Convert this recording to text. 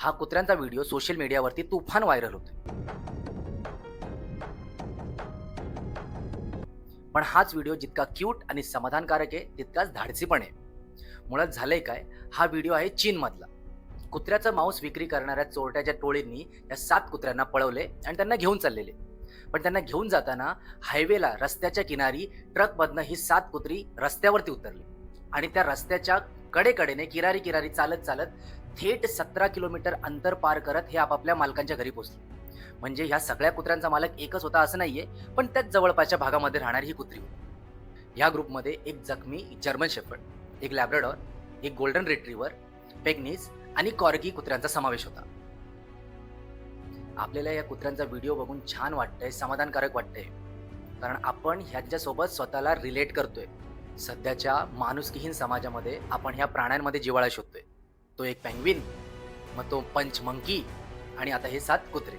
हा कुत्र्यांचा video social मीडियावरती तुफान व्हायरल होतोय. पण हाच व्हिडिओ जितका क्यूट आणि समाधानकारक आहे तितकाच धाडसी पण आहे. मुळात झालंय काय, हा व्हिडिओ आहे चीनमधला. कुत्र्याचं मांस विक्री करणाऱ्या चोरट्याच्या टोळींनी या 7 कुत्र्यांना पळवले आणि त्यांना घेऊन चाललेले. पण त्यांना घेऊन जाताना हायवेला रस्त्याच्या किनारी ट्रकमधनं ही 7 कुत्री रस्त्यावरती उतरली आणि त्या रस्त्याच्या कडेकडेने किनारी चालत चालत थेट 17 किलोमीटर अंतर पार करत हे आपापल्या मालकांच्या घरी पोहोचले. म्हणजे ह्या सगळ्या कुत्र्यांचा मालक एकच होता असं नाहीये, पण त्याच जवळपासच्या भागामध्ये राहणारी ही कुत्री होती. ह्या ग्रुपमध्ये एक जखमी जर्मन शेफर्ड, एक लॅब्राडॉर, एक गोल्डन रिट्रीव्हर, पेग्नीज आणि कॉर्गी कुत्र्यांचा समावेश होता. आपल्याला या कुत्र्यांचा व्हिडिओ बघून छान वाटतंय, समाधानकारक वाटतंय, कारण आपण ह्यांच्यासोबत स्वतःला रिलेट करतोय. सध्याच्या माणुसकीहीन समाजामध्ये आपण ह्या प्राण्यांमध्ये जिव्हाळा शोधतोय. तो एक पेंग्विन, मग तो पंच मंकी आणि आता हे 7 कुत्रे.